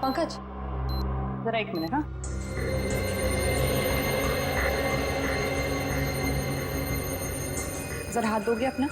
पंकज जरा एक मिनट। हाँ जरा हाथ दोगे अपना।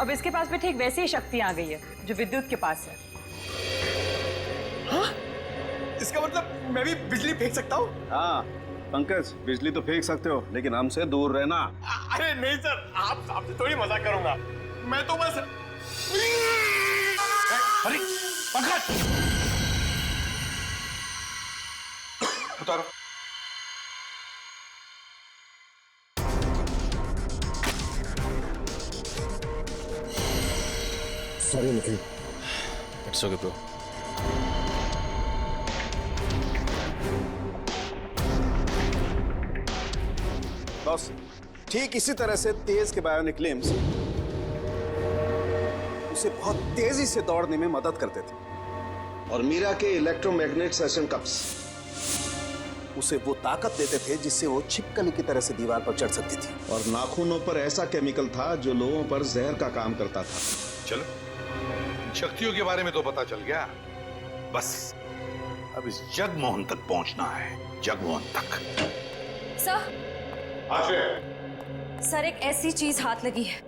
अब इसके पास भी ठीक वैसी ही शक्ति आ गई है जो विद्युत के पास है। हाँ? इसका मतलब मैं भी बिजली फेंक सकता हूँ? हाँ पंकज, बिजली तो फेंक सकते हो लेकिन हमसे दूर रहना। अरे नहीं सर, आपसे थोड़ी मजाक करूंगा। मैं तो बस। अरे पंकज, उतारो। Sorry Nikhil. It's okay bro. बस ठीक इसी तरह से तेज के बायोनिक लिम्स उसे बहुत तेजी से दौड़ने में मदद करते थे और मीरा के इलेक्ट्रोमैग्नेट सेशन कप्स उसे वो ताकत देते थे जिससे वो छिपकली की तरह से दीवार पर चढ़ सकती थी। और नाखूनों पर ऐसा केमिकल था जो लोगों पर जहर का काम करता था। चलो, शक्तियों के बारे में तो पता चल गया, बस अब इस जगमोहन तक पहुंचना है। जगमोहन तक। सर एक ऐसी चीज हाथ लगी है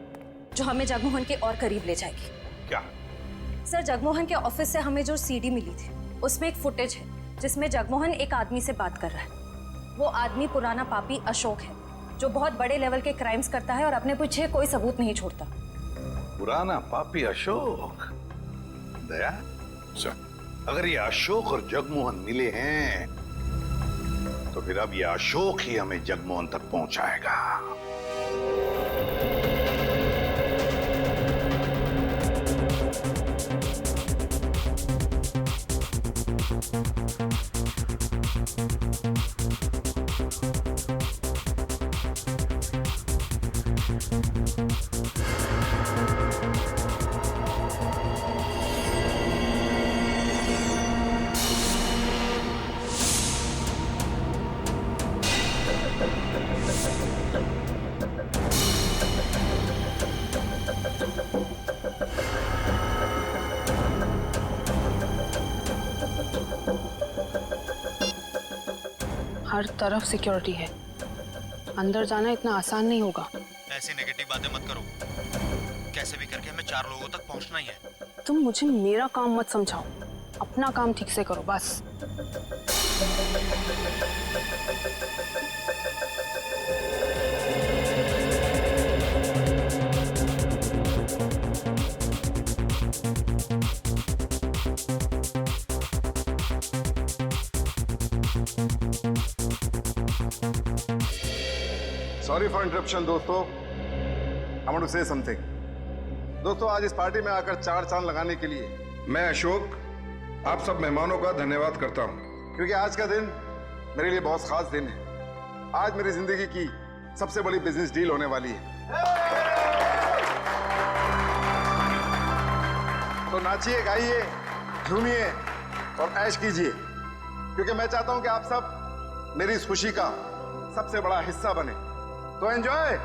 जो हमें जगमोहन के और करीब ले जाएगी। क्या? सर जगमोहन के ऑफिस से हमें जो सीडी मिली थी उसमें एक फुटेज है जिसमें जगमोहन एक आदमी से बात कर रहा है। वो आदमी पुराना पापी अशोक है जो बहुत बड़े लेवल के क्राइम्स करता है और अपने पीछे कोई सबूत नहीं छोड़ता। पुराना पापी अशोक? दया, अगर ये अशोक और जगमोहन मिले हैं तो फिर अब ये अशोक ही हमें जगमोहन तक पहुंचाएगा। हर तरफ सिक्योरिटी है, अंदर जाना इतना आसान नहीं होगा। ऐसी नेगेटिव बातें मत करो, कैसे भी करके हमें 4 लोगों तक पहुंचना ही है। तुम मुझे मेरा काम मत समझाओ, अपना काम ठीक से करो बस। सॉरी फॉर इंटरप्शन दोस्तों, I want to say something. दोस्तों आज इस पार्टी में आकर 4 चांद लगाने के लिए मैं अशोक आप सब मेहमानों का धन्यवाद करता हूं, क्योंकि आज का दिन मेरे लिए बहुत खास दिन है। आज मेरी जिंदगी की सबसे बड़ी बिजनेस डील होने वाली है। तो नाचिए, गाइए, झूमिए और ऐश कीजिए, क्योंकि मैं चाहता हूं कि आप सब मेरी इस खुशी का सबसे बड़ा हिस्सा बने। तो एंजॉय।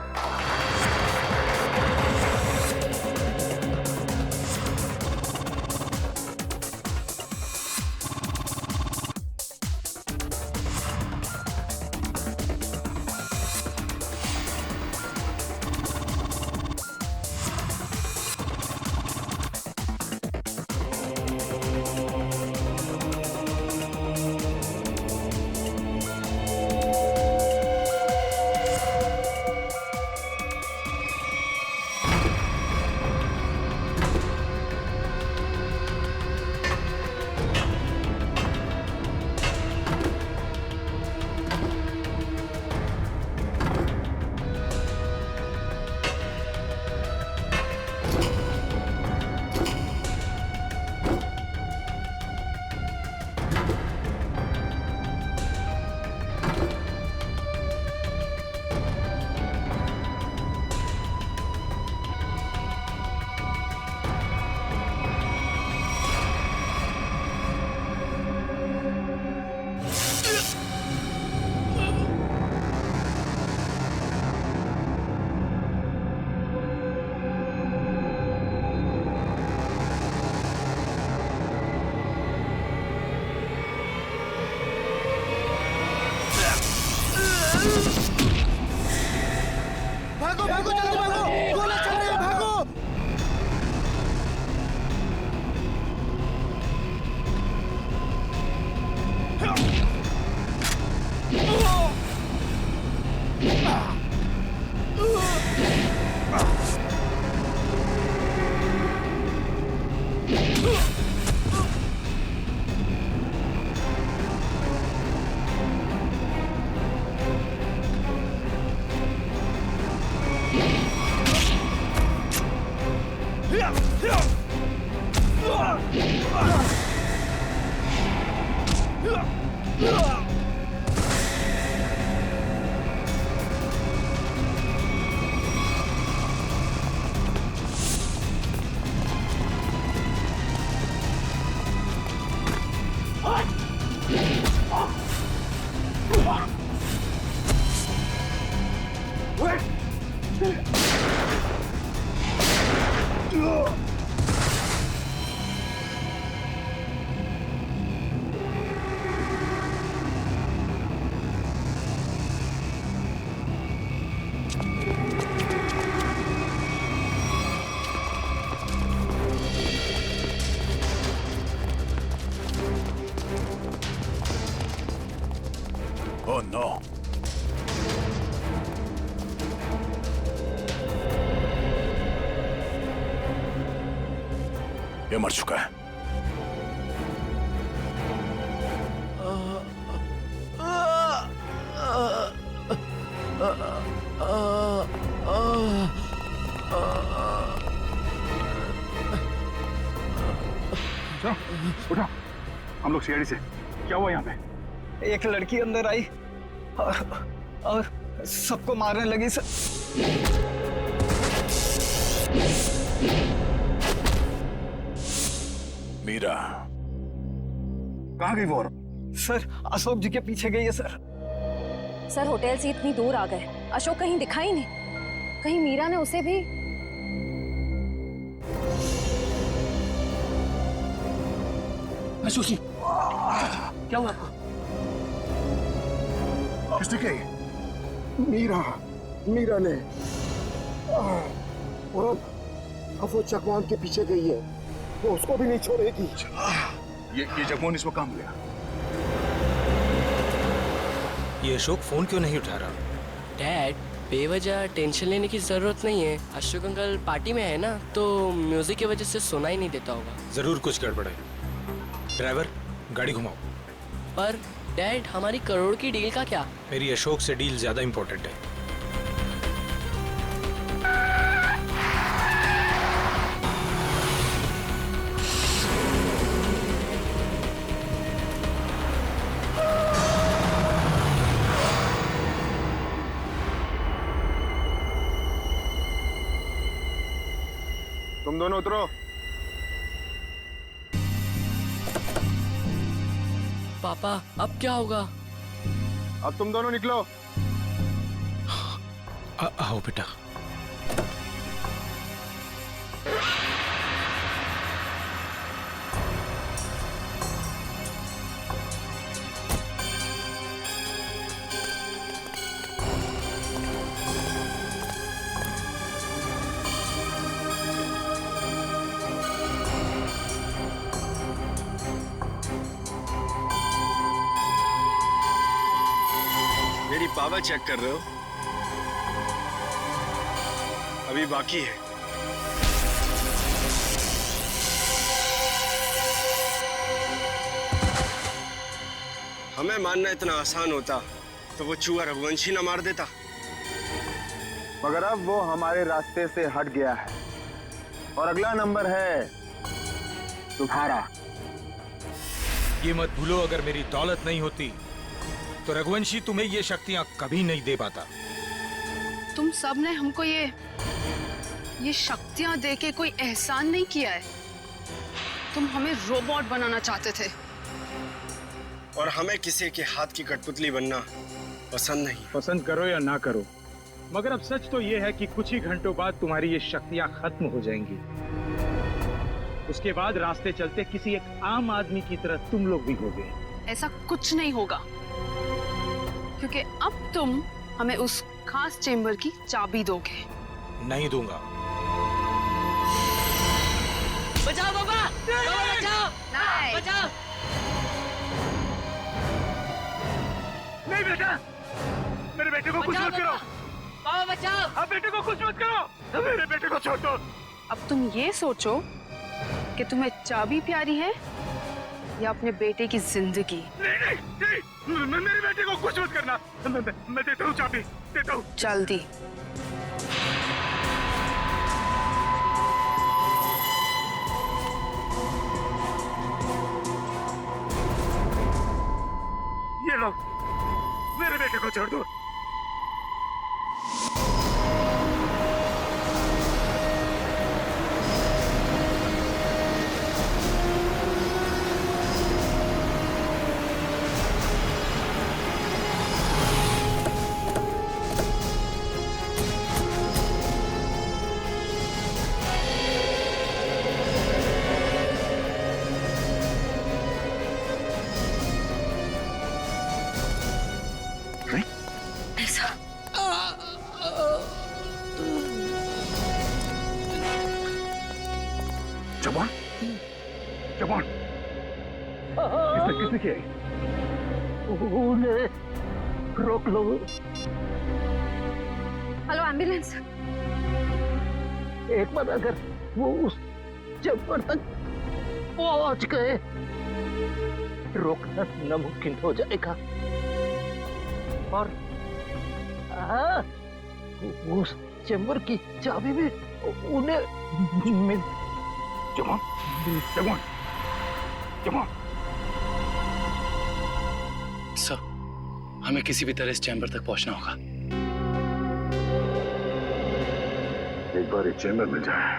Oh no! ये मर चुका है। उठो, हम लोग सीआईडी से। क्या हुआ यहाँ पे? एक लड़की अंदर आई और सबको मारने लगी सर। मीरा कहाँ गई वो? सर अशोक जी के पीछे गई है सर। सर होटल से इतनी दूर आ गए, अशोक कहीं दिखाई नहीं। कहीं मीरा ने उसे भी। अशोक जी, क्या हुआ आपको? किसने कही? मीरा ने। और अब वो चकवान के पीछे गई है, वो उसको भी नहीं छोड़ेगी। ये जगमोहन इसको काम लिया। ये अशोक फोन क्यों नहीं उठा रहा? डैड, बेवजह टेंशन लेने की जरूरत नहीं है। अशोक अंकल पार्टी में है ना, तो म्यूजिक की वजह से सुना ही नहीं देता होगा। जरूर कुछ गड़बड़ है। ड्राइवर, गाड़ी घुमाओ। पर डैड, हमारी करोड़ की डील का क्या? मेरी अशोक से डील ज्यादा इंपॉर्टेंट है। तुम दोनों उतरो। पापा, अब क्या होगा? अब तुम दोनों निकलो। आओ बेटा। मेरी पावर चेक कर रहे हो? अभी बाकी है। हमें मारना इतना आसान होता तो वो चूहा रघुवंशी ना मार देता। मगर अब वो हमारे रास्ते से हट गया है और अगला नंबर है तुम्हारा। ये मत भूलो, अगर मेरी दौलत नहीं होती तो रघुवंशी तुम्हें ये शक्तियां कभी नहीं दे पाता। तुम सब ने हमको ये शक्तियां दे के कोई एहसान नहीं किया है। तुम हमें रोबोट बनाना चाहते थे। और हमें किसी के हाथ की कठपुतली बनना पसंद नहीं। पसंद करो या ना करो, मगर अब सच तो ये है कि कुछ ही घंटों बाद तुम्हारी ये शक्तियां खत्म हो जाएंगी। उसके बाद रास्ते चलते किसी एक आम आदमी की तरह तुम लोग भी होगे। ऐसा कुछ नहीं होगा, क्योंकि अब तुम हमें उस खास चेंबर की चाबी दोगे। नहीं दूंगा। बचाओ पापा! पापा बचाओ! बचाओ! नहीं बेटा, मेरे बेटे को कुछ मत करो। पापा बचाओ! अब बेटे को कुछ मत करो। मेरे बेटे को छोड़ दो। अब तुम ये सोचो कि तुम्हें चाबी प्यारी है या अपने बेटे की जिंदगी। नहीं, मेरे बेटे को कुछ मत करना। मैं देता हूँ चाबी, देता हूँ। जल्दी। को छोड़ दो। जवान, जवान, किसने किया? उन्हें रोक लो। Hello ambulance. एक बार अगर वो उस चैम्बर तक पहुंच गए, रोकना नामुमकिन हो जाएगा। और हाँ, उस चैम्बर की चाबी भी उन्हें मिल। जवान, जवान, जवान। सर, हमें किसी भी तरह इस चैम्बर तक पहुंचना होगा। एक बार ये चैम्बर मिल जाए,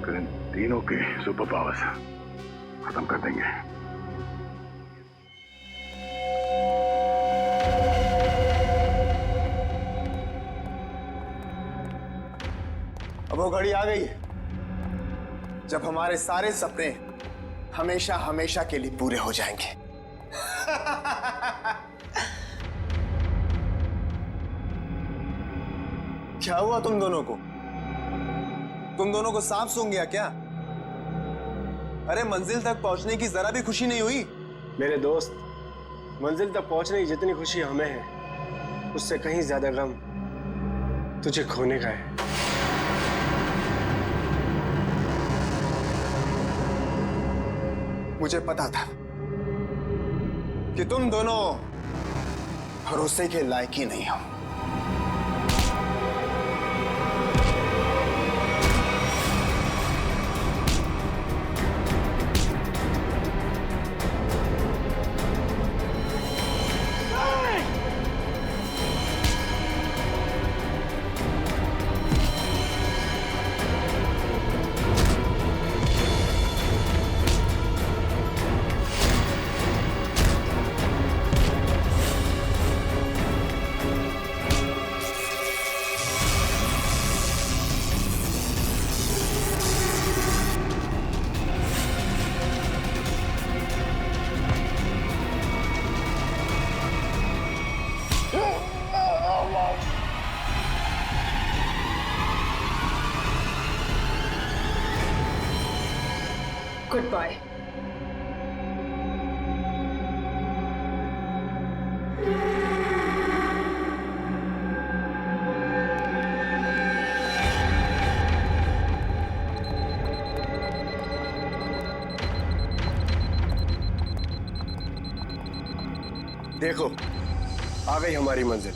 फिर इन तीनों के सुपर पावर्स खत्म कर देंगे। अब वो घड़ी आ गई है जब हमारे सारे सपने हमेशा हमेशा के लिए पूरे हो जाएंगे। क्या हुआ तुम दोनों को? तुम दोनों को सांप सूंघ गया क्या? अरे मंजिल तक पहुंचने की जरा भी खुशी नहीं हुई? मेरे दोस्त, मंजिल तक पहुंचने की जितनी खुशी हमें है, उससे कहीं ज्यादा गम तुझे खोने का है। मुझे पता था कि तुम दोनों भरोसे के लायक ही नहीं हो। Good bye. देखो, आ गई हमारी मंजिल।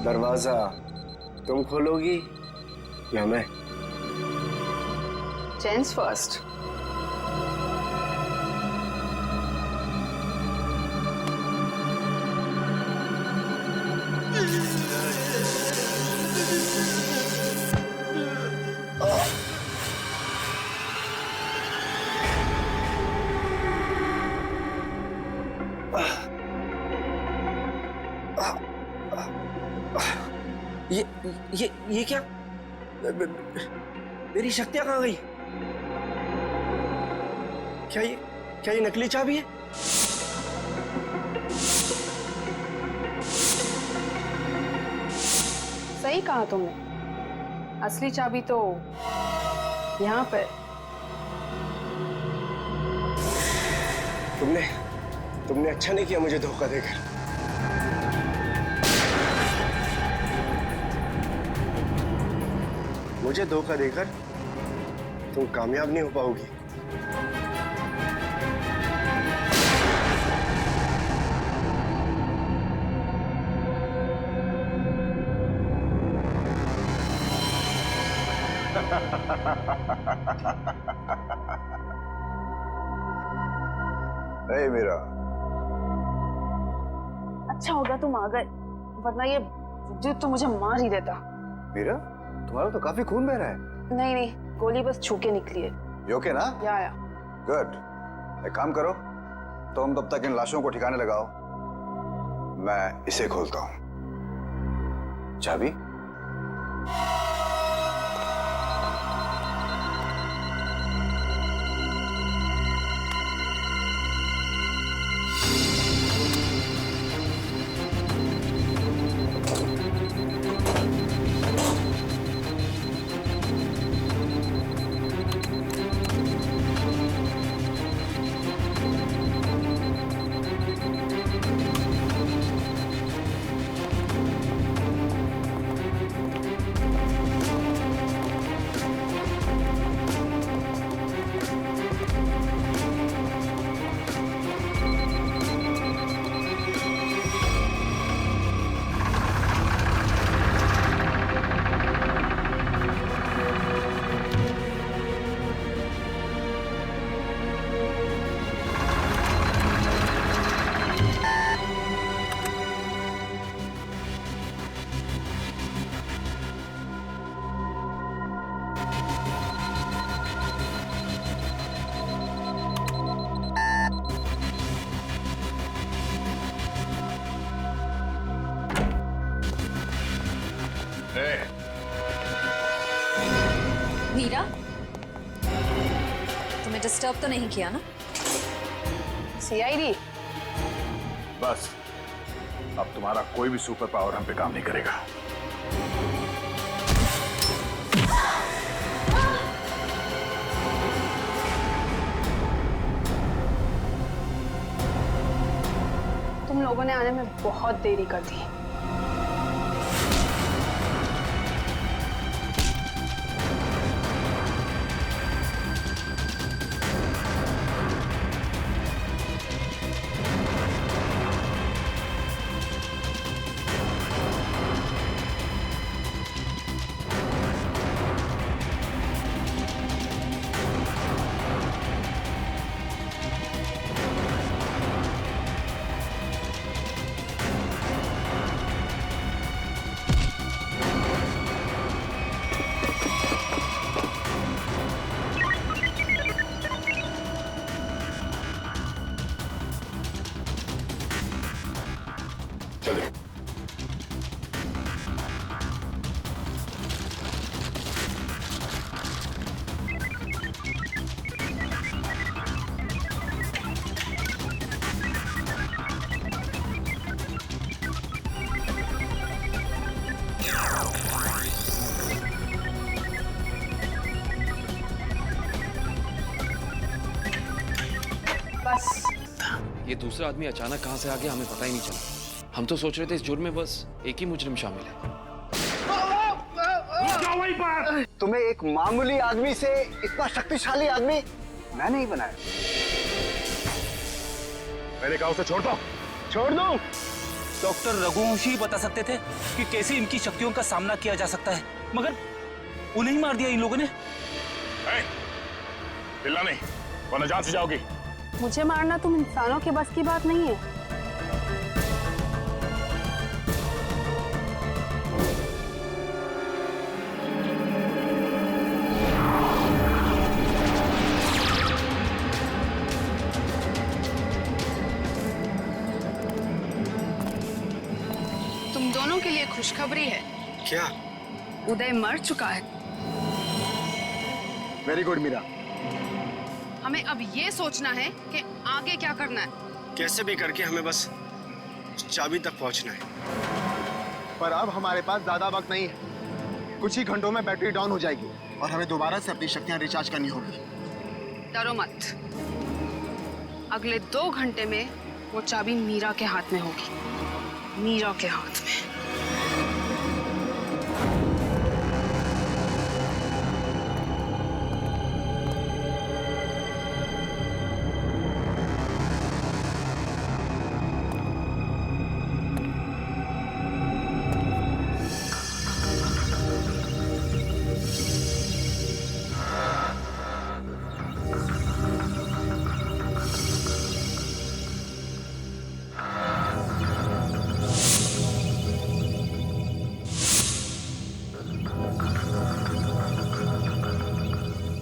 दरवाजा तुम खोलोगी या मैं? Gents first. ये क्या? मेरी शक्तियां कहाँ गई? क्या ये नकली चाबी है? सही कहा तुमने, असली चाबी तो यहाँ पर। तुमने अच्छा नहीं किया मुझे धोखा देकर। मुझे धोखा देकर तुम कामयाब नहीं हो पाओगी। नहीं मीरा, अच्छा हो गया तुम आ गए, वरना ये विद्युत तो मुझे मार ही देता। मीरा, तुम्हारा तो काफी खून बह रहा है। नहीं नहीं, गोली बस छू के निकली है। You okay ना? या। गुड। एक काम करो, तुम तब तक इन लाशों को ठिकाने लगाओ, मैं इसे खोलता हूं। चाबी? मीरा, तुम्हें डिस्टर्ब तो नहीं किया ना? CID? बस अब तुम्हारा कोई भी सुपर पावर हम पे काम नहीं करेगा। तुम लोगों ने आने में बहुत देरी कर दी। ये दूसरा आदमी अचानक कहां से आ गया हमें पता ही नहीं चला। हम तो सोच रहे थे इस जुर्म में बस एक ही मुजरिम शामिल है। तुम्हें एक मामूली आदमी से इतना शक्तिशाली आदमी मैं नहीं बनाया। मैंने कहा उसे छोड़ दो। छोड़ दो। डॉक्टर रघुवंशी बता सकते थे कि कैसे इनकी शक्तियों का सामना किया जा सकता है, मगर उन्हें ही मार दिया इन लोगों ने। चिल्ला नहीं वरना जान से जाओगी। मुझे मारना तुम इंसानों के बस की बात नहीं है। तुम दोनों के लिए खुशखबरी है। क्या? उदय मर चुका है। Very good Meera. हमें अब ये सोचना है कि आगे क्या करना है। कैसे भी करके हमें बस चाबी तक पहुंचना है। पर अब हमारे पास ज्यादा वक्त नहीं है। कुछ ही घंटों में बैटरी डाउन हो जाएगी और हमें दोबारा से अपनी शक्तियां रिचार्ज करनी होगी। डरो मत, अगले 2 घंटे में वो चाबी मीरा के हाथ में होगी। मीरा के हाथ में।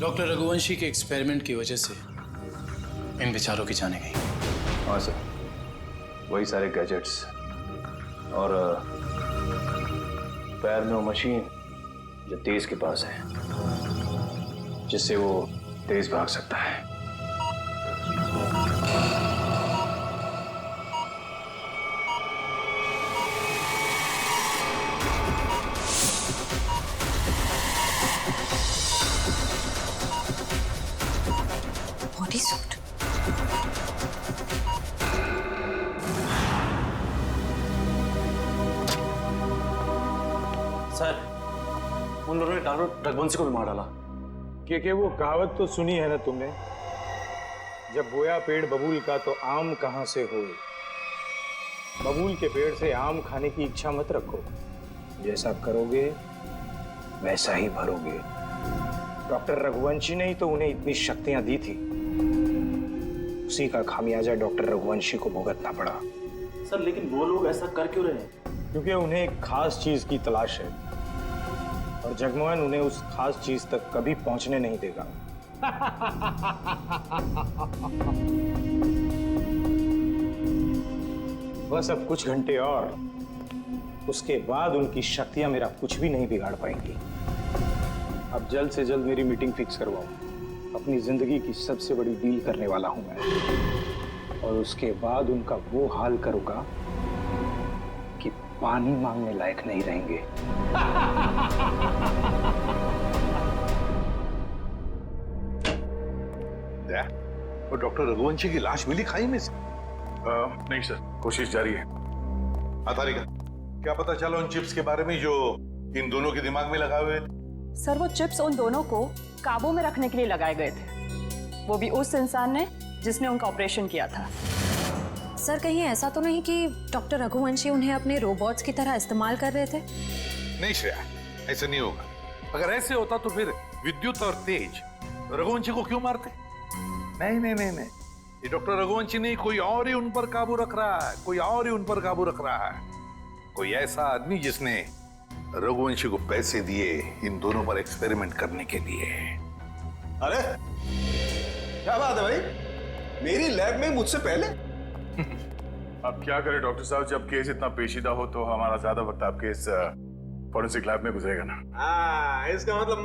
डॉक्टर रघुवंशी के एक्सपेरिमेंट की वजह से इन विचारों की जाने गई। हाँ सर, वही सारे गैजेट्स और पैर में वो मशीन जो तेज के पास है, जिससे वो तेज भाग सकता है। Body suit. सर, उन लोगों ने डॉक्टर रघुवंशी को भी मार डाला। कि वो कहावत तो सुनी है ना तुमने, जब बोया पेड़ बबूल का तो आम कहां से होए। बबूल के पेड़ से आम खाने की इच्छा मत रखो, जैसा करोगे वैसा ही भरोगे। डॉक्टर रघुवंशी ने ही तो उन्हें इतनी शक्तियां दी थी, उसी का खामियाजा डॉक्टर रघुवंशी को भुगतना पड़ा। सर लेकिन वो लोग ऐसा कर क्यों रहे हैं? क्योंकि उन्हें एक खास चीज की तलाश है और जगमोहन उन्हें उस खास चीज तक कभी पहुंचने नहीं देगा। बस अब कुछ घंटे और, उसके बाद उनकी शक्तियां मेरा कुछ भी नहीं बिगाड़ पाएंगी। अब जल्द से जल्द मेरी मीटिंग फिक्स करवाओ। अपनी जिंदगी की सबसे बड़ी डील करने वाला हूं मैं, और उसके बाद उनका वो हाल करूंगा कि पानी मांगने लायक नहीं रहेंगे। वो डॉक्टर रघुवंशी की लाश मिली खाई में से? नहीं सर, कोशिश जारी है। तारिका, क्या पता चला उन चिप्स के बारे में जो इन दोनों के दिमाग में लगाए हुए थे? सर वो चिप्स उन दोनों को काबू में रखने के लिए लगाए गए थे, वो भी उस इंसान ने जिसने उनका ऑपरेशन किया था। सर कहीं ऐसा तो नहीं कि डॉक्टर रघुवंशी उन्हें अपने रोबोट्स की तरह इस्तेमाल कर रहे थे? नहीं श्रेया, ऐसा नहीं होगा। अगर ऐसे होता तो फिर विद्युत और तेज रघुवंशी को क्यों मारते? नहीं नहीं नहीं नहीं, ये डॉक्टर रघुवंशी नहीं, कोई और ही उन पर काबू रख रहा है, कोई और ही उन पर काबू रख रहा है। कोई ऐसा आदमी जिसने रघुवंशी को पैसे दिए इन दोनों पर एक्सपेरिमेंट करने के लिए। अरे क्या बात है भाई, मेरी लैब में मुझसे पहले? अब क्या करें डॉक्टर साहब, जब केस इतना पेचीदा हो तो हमारा ज्यादा वक्त आपके इस फॉरेंसिक लैब में गुजरेगा ना। हाँ, इसका मतलब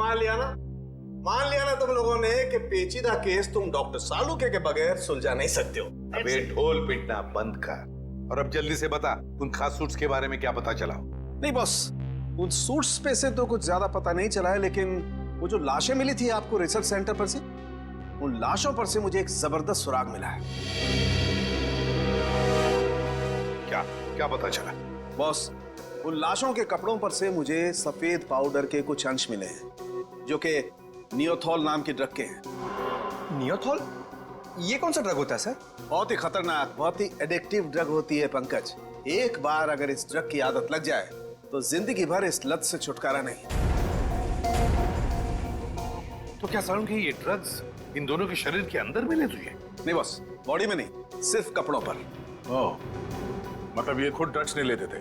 मान लिया ना तुम लोगों ने कि पेचीदा केस तुम डॉक्टर सालुके के बगैर सुलझा नहीं सकते हो। अबे ढोल पिटना बंद कर और अब जल्दी से बता, उन खास सूट्स के बारे में क्या पता चला? नहीं बॉस, उन सूट्स पे से तो कुछ ज्यादा पता नहीं चला है, लेकिन वो जो लाशें मिली थी आपको रिसर्च सेंटर पर से, उन लाशों पर से मुझे एक जबरदस्त सुराग मिला है। क्या क्या पता चला? बॉस, उन लाशों के कपड़ों पर से मुझे सफेद पाउडर के कुछ अंश मिले हैं, जो कि नियोथॉल नाम की ड्रग के हैं। नियोथॉल? ये कौन सा ड्रग होता है सर? बहुत ही खतरनाक, बहुत ही एडिक्टिव ड्रग होती है पंकज। एक बार अगर इस ड्रग की आदत लग जाए तो जिंदगी भर इस लत से छुटकारा नहीं। तो क्या सारुण कि ये ड्रग्स इन दोनों के शरीर के अंदर मिले तुझे? नहीं बॉस, बॉडी में नहीं, सिर्फ कपड़ों पर। ओह, मतलब ये खुद ड्रग्स नहीं लेते थे,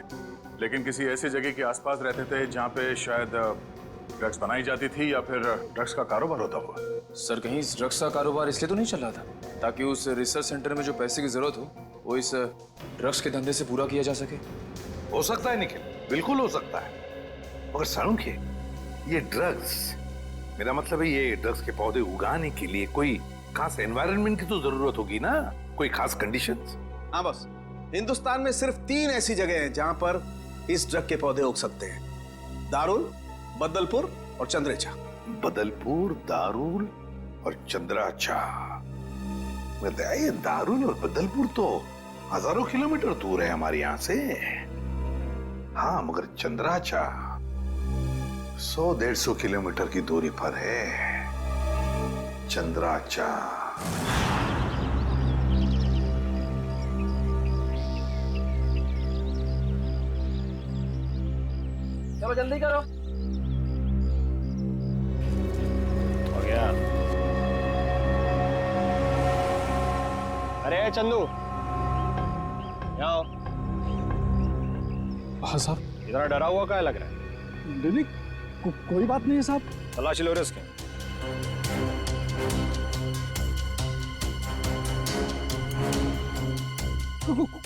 लेकिन किसी ऐसी जगह के आसपास रहते थे जहाँ पे शायद ड्रग्स बनाई जाती थी या फिर ड्रग्स का कारोबार होता हुआ। सर कहीं इस ड्रग्स का कारोबार इसलिए तो नहीं चल रहा था ताकि उस रिसर्च सेंटर में जो पैसे की जरूरत हो वो इस ड्रग्स के धंधे से पूरा किया जा सके? हो सकता है निखिल, बिल्कुल हो सकता है, मगर सारुण के ये ड्रग्स, मेरा मतलब है ये ड्रग्स के पौधे उगाने के लिए कोई खास एनवायरनमेंट की तो जरूरत होगी ना, कोई खास कंडीशंस। हाँ बस, हिंदुस्तान में सिर्फ 3 ऐसी जगह हैं जहां पर इस ड्रग के पौधे उग सकते हैं: दारुल, बदलपुर और चंद्रेचा। बदलपुर, दारुल और चंद्राचा। ये दारुल और बदलपुर तो हजारों किलोमीटर दूर है हमारे यहाँ से। हाँ, मगर चंद्राचा 100-150 किलोमीटर की दूरी पर है। चंद्राचा चलो जल्दी करो। हो गया। अरे चंदू, आओ। हाँ साहब। इतना डरा हुआ क्या लग रहा है? नहीं, कोई बात नहीं है साहब। तलाशी लो रे इसके।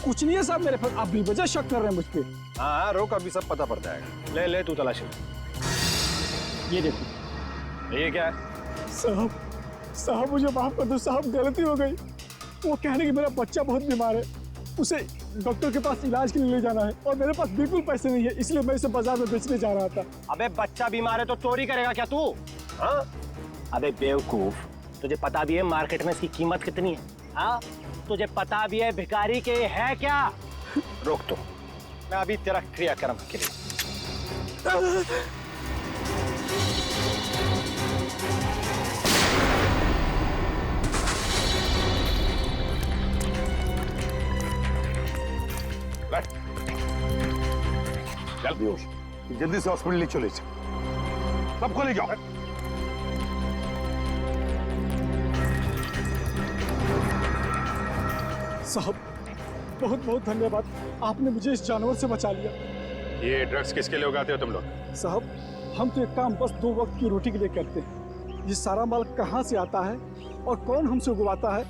कुछ नहीं है साहब मेरे पास, आप बेवजह शक कर रहे हैं मुझ पे। हाँ रोक, अभी सब पता पड़ जाएगा। ले ले तू तलाशी। ये देखो। ये क्या है? साहब मुझे माफ कर दो साहब, गलती हो गई। वो कह रहे कि मेरा बच्चा बहुत बीमार है, उसे डॉक्टर के पास इलाज के लिए ले जाना है और मेरे पास बिल्कुल पैसे नहीं है, इसलिए मैं इसे बाजार में बेचने जा रहा था। अबे बच्चा बीमार है तो चोरी करेगा क्या तू? हाँ? अबे बेवकूफ, तुझे पता भी है मार्केट में इसकी कीमत कितनी है? हाँ? तुझे पता भी है भिखारी के है क्या? रोक तो, मैं अभी तेरा क्रियाक्रम के लिए। चल जल्दी से हॉस्पिटल ले चले, सबको ले जाओ। साहब बहुत बहुत धन्यवाद, आपने मुझे इस जानवर से बचा लिया। ये ड्रग्स किसके लिए उगाते हो तुम लोग? साहब हम तो एक काम बस 2 वक्त की रोटी के लिए करते हैं। ये सारा माल कहाँ से आता है और कौन हमसे उगवाता है,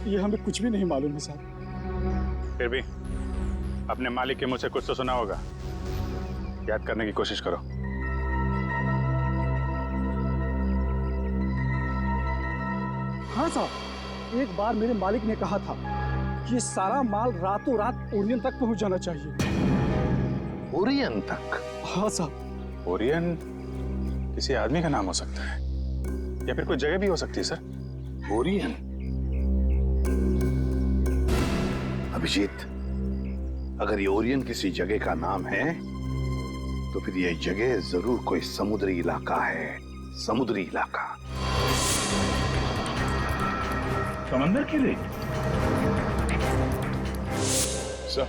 ये हमें कुछ भी नहीं मालूम है साहब। फिर भी अपने मालिक के मुंह से कुछ तो सुना होगा, याद करने की कोशिश करो। हाँ साहब, एक बार मेरे मालिक ने कहा था कि ये सारा माल रातों रात ओरियन तक पहुंच जाना चाहिए। ओरियन तक? हाँ साहब। ओरियन किसी आदमी का नाम हो सकता है या फिर कोई जगह भी हो सकती है सर। ओरियन? अभिजीत, अगर ये ओरियन किसी जगह का नाम है तो फिर ये जगह जरूर कोई समुद्री इलाका है। समुद्री इलाका। समंदर की रेत? सर,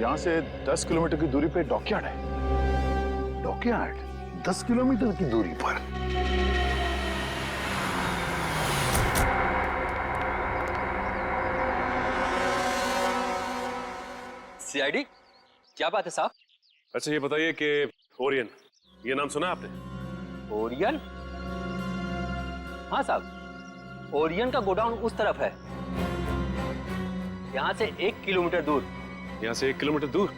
यहां से 10 किलोमीटर की दूरी पे डॉकयार्ड है। डॉकयार्ड 10 किलोमीटर की दूरी पर? सीआईडी, क्या बात है साहब? अच्छा ये बताइए कि ओरियन, ये नाम सुना आपने? ओरियन? हाँ साहब, ओरियन का गोडाउन उस तरफ है, यहाँ से 1 किलोमीटर दूर। यहाँ से 1 किलोमीटर दूर?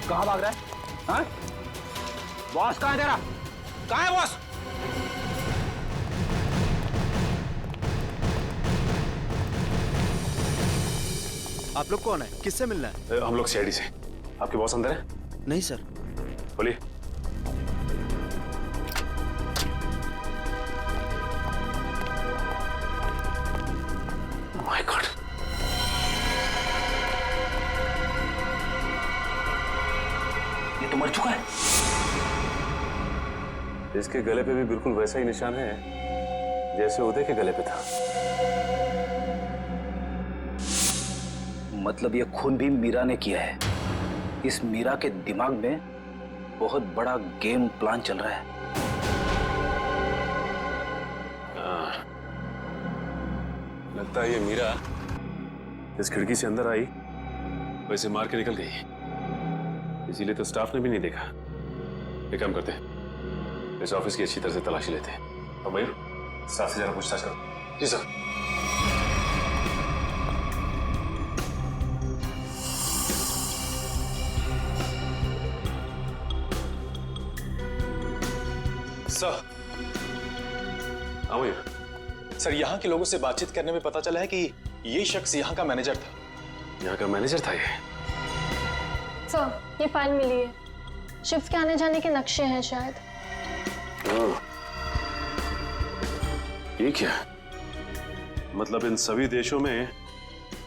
कहाँ भाग रहा है? हाँ? बॉस कहाँ है तेरा? कहाँ है बॉस? आप लोग कौन है? किससे मिलना है? हम लोग सीआईडी से। आपके बॉस अंदर है? नहीं सर। बोलिए। माय गॉड, ये तो मर चुका है। इसके गले पे भी बिल्कुल वैसा ही निशान है जैसे उदय के गले पे था। मतलब ये खून भी मीरा ने किया है। इस मीरा के दिमाग में बहुत बड़ा गेम प्लान चल रहा है। लगता है ये मीरा इस खिड़की से अंदर आई, वैसे मार के निकल गई। इसीलिए तो स्टाफ ने भी नहीं देखा। एक काम करते हैं, इस ऑफिस की अच्छी तरह से तलाशी लेते हैं। और मयूर, स्टाफ से जरा पूछताछ करो। जी सर। सर, आमिर, सर यहाँ के लोगों से बातचीत करने में पता चला है कि ये शख्स यहाँ का मैनेजर था। यहाँ का मैनेजर था ये? सर, ये फाइल मिली है। शिफ्ट के आने जाने के नक्शे हैं शायद। ये क्या? मतलब इन सभी देशों में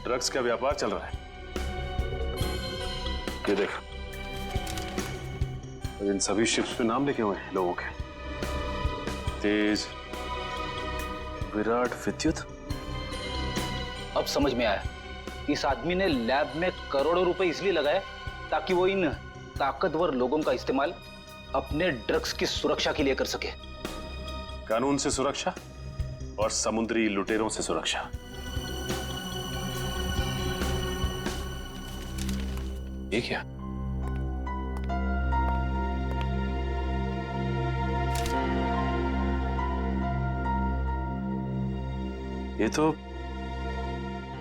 ड्रग्स का व्यापार चल रहा है। ये देख, इन सभी शिप्स पे नाम लिखे हुए हैं लोगों के। तेज, विराट, विद्युत। अब समझ में आया, इस आदमी ने लैब में करोड़ों रुपए इसलिए लगाए ताकि वो इन ताकतवर लोगों का इस्तेमाल अपने ड्रग्स की सुरक्षा के लिए कर सके। कानून से सुरक्षा और समुद्री लुटेरों से सुरक्षा। ये क्या? ये तो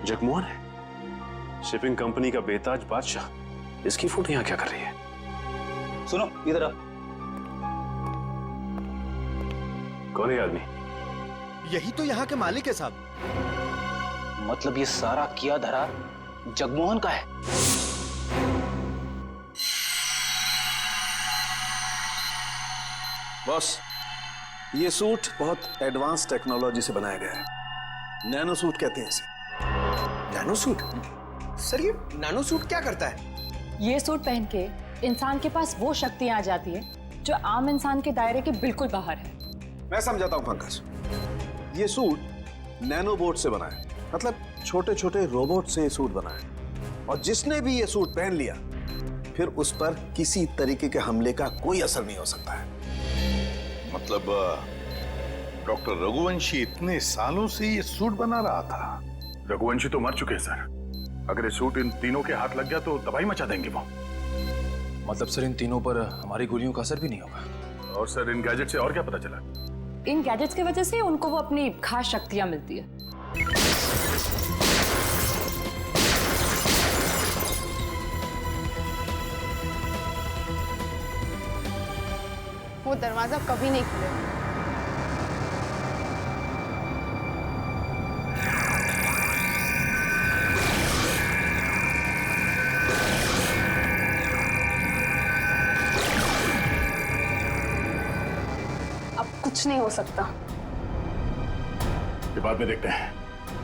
जगमोहन है, शिपिंग कंपनी का बेताज बादशाह। इसकी फोटो यहां क्या कर रही है? सुनो इधर आ। कौन है आदमी? यही तो यहाँ के मालिक है साहब। मतलब ये सारा किया धरा जगमोहन का है। बॉस, ये सूट बहुत एडवांस टेक्नोलॉजी से बनाया गया है। नैनो सूट कहते हैं इसे। Nano suit? सर, ये नैनो सूट क्या करता है? ये सूट पहन के इंसान के पास वो शक्तियां आ जाती है जो आम इंसान के दायरे के बिल्कुल बाहर है। मैं समझाता हूं पंकज। ये सूट नैनो बोट से बना है, मतलब छोटे छोटे रोबोट से ये सूट बना है। और जिसने भी ये सूट पहन लिया, फिर उस पर किसी तरीके के हमले का कोई असर नहीं हो सकता है। मतलब डॉक्टर रघुवंशी इतने सालों से ये सूट बना रहा था? रघुवंशी तो मर चुके हैं सर। अगर ये सूट इन तीनों के हाथ लग गया तो तबाही मचा देंगे वो। मतलब सर, इन तीनों पर हमारी गोलियों का असर भी नहीं होगा। और सर, इन गैजेट से और क्या पता चला? इन गैजेट्स की वजह से उनको वो अपनी खास शक्तियां मिलती है। वो दरवाजा कभी नहीं खुलेगा। कुछ नहीं हो सकता। ये बाद में देखते हैं,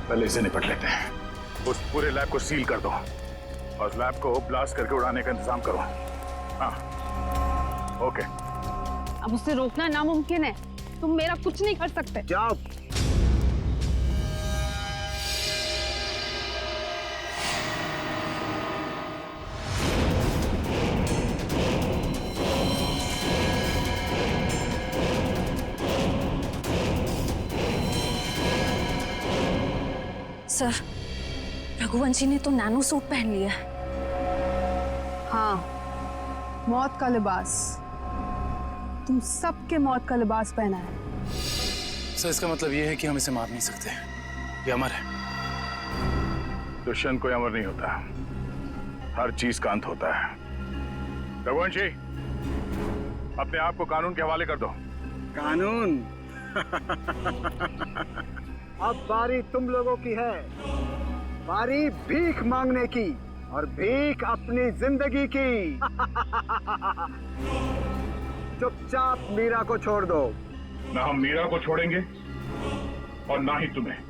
पहले इसे निपट लेते हैं। उस पूरे लैब को सील कर दो और लैब को ब्लास्ट करके उड़ाने का इंतजाम करो। हाँ, ओके। अब उसे रोकना नामुमकिन है। तुम मेरा कुछ नहीं कर सकते। जाओ। सर, रघुवंशी ने तो नैनो सूट पहन लिया है। हाँ, मौत का लिबास। तुम सबके मौत का लिबास पहना है। सर, इसका मतलब ये है कि हम इसे मार नहीं सकते। ये अमर है। दुष्यंत कोई अमर नहीं होता, हर चीज का अंत होता है। रघुवंशी, अपने आप को कानून के हवाले कर दो। कानून? अब बारी तुम लोगों की है। बारी भीख मांगने की, और भीख अपनी जिंदगी की। चुपचाप मीरा को छोड़ दो। ना हम मीरा को छोड़ेंगे और ना ही तुम्हें।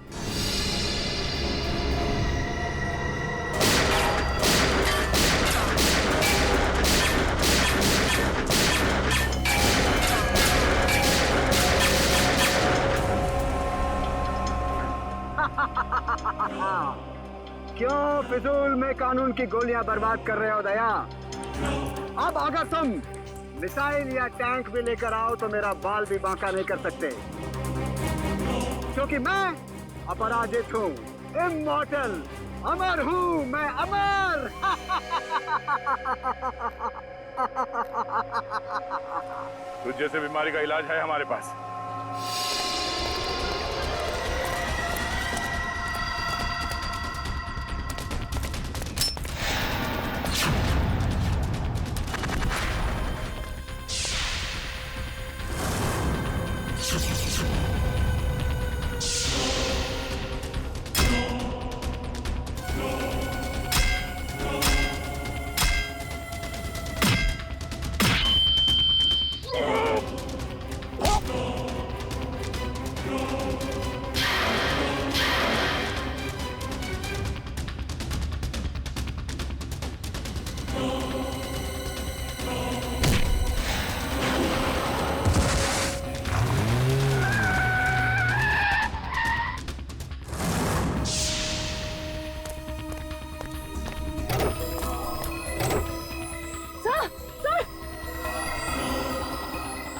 क्यों फिजूल में कानून की गोलियां बर्बाद कर रहे हो दया? अब अगर तुम मिसाइल या टैंक भी लेकर आओ तो मेरा बाल भी बांका नहीं कर सकते, क्योंकि मैं अपराजित हूँ, इमॉर्टल, अमर हूँ मैं, अमर। तुझ जैसे बीमारी का इलाज है हमारे पास।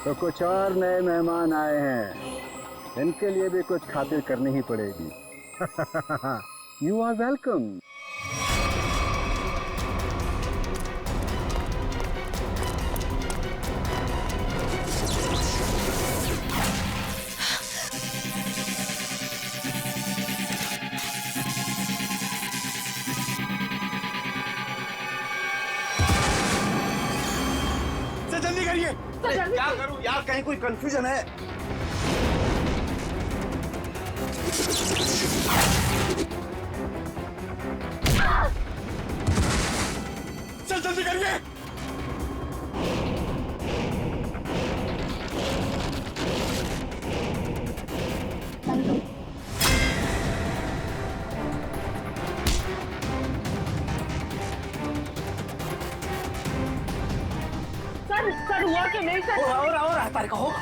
तो कुछ और नए मेहमान आए हैं, इनके लिए भी कुछ खातिर करनी ही पड़ेगी। You are welcome. जल्दी करिए। क्या करूं यार, कहीं कोई कंफ्यूजन है? चल जल्दी करिए। सर हुआ कि नहीं सर? हो रहा है तारिका, होगा।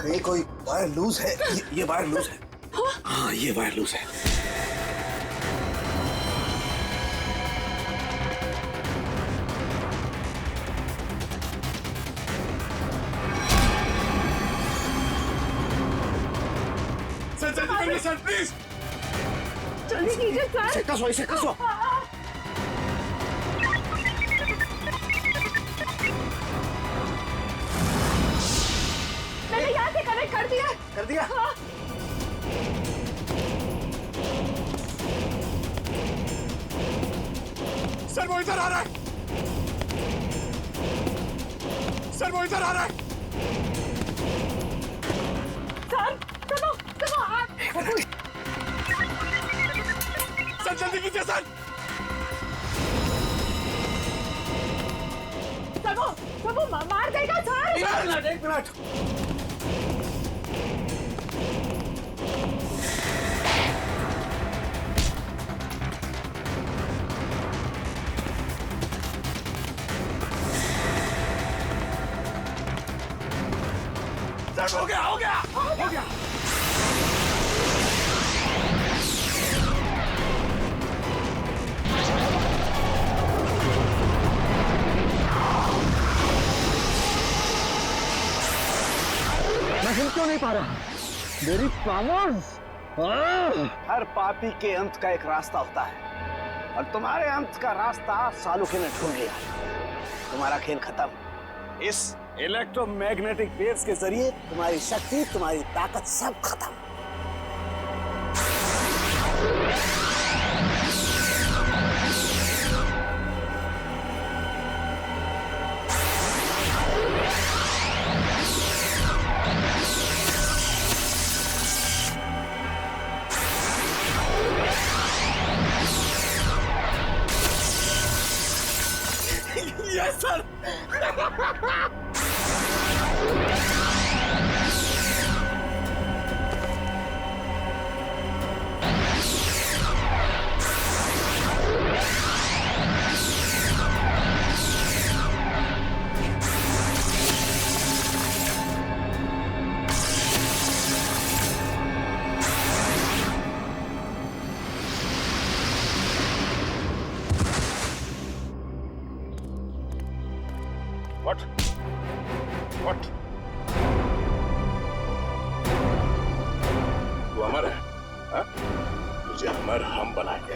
कहीं कोई वायर लूज है। ये वायर लूज है। हाँ, ये वायर लूज है। सर जल्दी करिए सर, प्लीज जल्दी कीजिए सर। इसे कसो। मैंने यहाँ से कनेक्ट कर दिया। कर दिया? हाँ। सर वो इधर आ रहा है। सर वो इधर आ रहा है। सर चलो सर जल्दी कीजिए सर। वो मार देगा सर। एक मिनट। सर हो गया। मैं हिल क्यों नहीं पा रहा? मेरी पावर्स। हर पापी के अंत का एक रास्ता होता है, और तुम्हारे अंत का रास्ता सालुके ने ढूंढ लिया। तुम्हारा खेल खत्म। इस इलेक्ट्रोमैग्नेटिक वेव्स के जरिए तुम्हारी शक्ति, तुम्हारी ताकत सब खत्म। Yes sir. What? तू अमर है, हाँ? तुझे अमर हम बनाएंगे।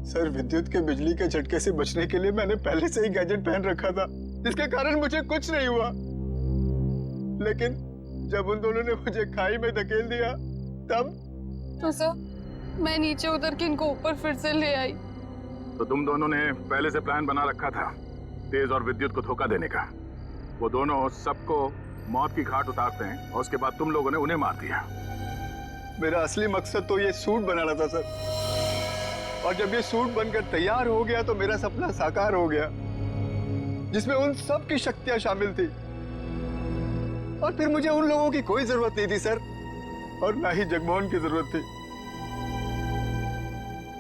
सर, विद्युत के बिजली के झटके से बचने के लिए मैंने पहले से ही गैजेट पहन रखा था, जिसके कारण मुझे कुछ नहीं हुआ। लेकिन जब उन दोनों ने मुझे खाई में धकेल दिया, तब तो सर मैं नीचे उतर के इनको ऊपर फिर से ले आई। तो तुम दोनों ने पहले से प्लान बना रखा था तेज और विद्युत को धोखा देने का। वो दोनों सबको मौत की घाट उतारते हैं और उसके बाद तुम लोगों ने उन्हें मार दिया। मेरा असली मकसद तो ये सूट बनाना था सर, और जब ये सूट बनकर तैयार हो गया तो मेरा सपना साकार हो गया, जिसमें उन सब की शक्तियां शामिल थी। और फिर मुझे उन लोगों की कोई जरूरत नहीं थी सर, और ना ही जगमोहन की जरूरत थी।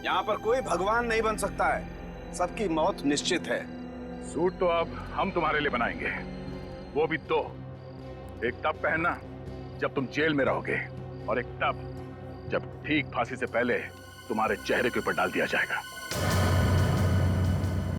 यहाँ पर कोई भगवान नहीं बन सकता है, सबकी मौत निश्चित है। सूट तो अब हम तुम्हारे लिए बनाएंगे, वो भी दो। एक तब पहनना जब तुम जेल में रहोगे, और एक तब जब ठीक फांसी से पहले तुम्हारे चेहरे के ऊपर डाल दिया जाएगा।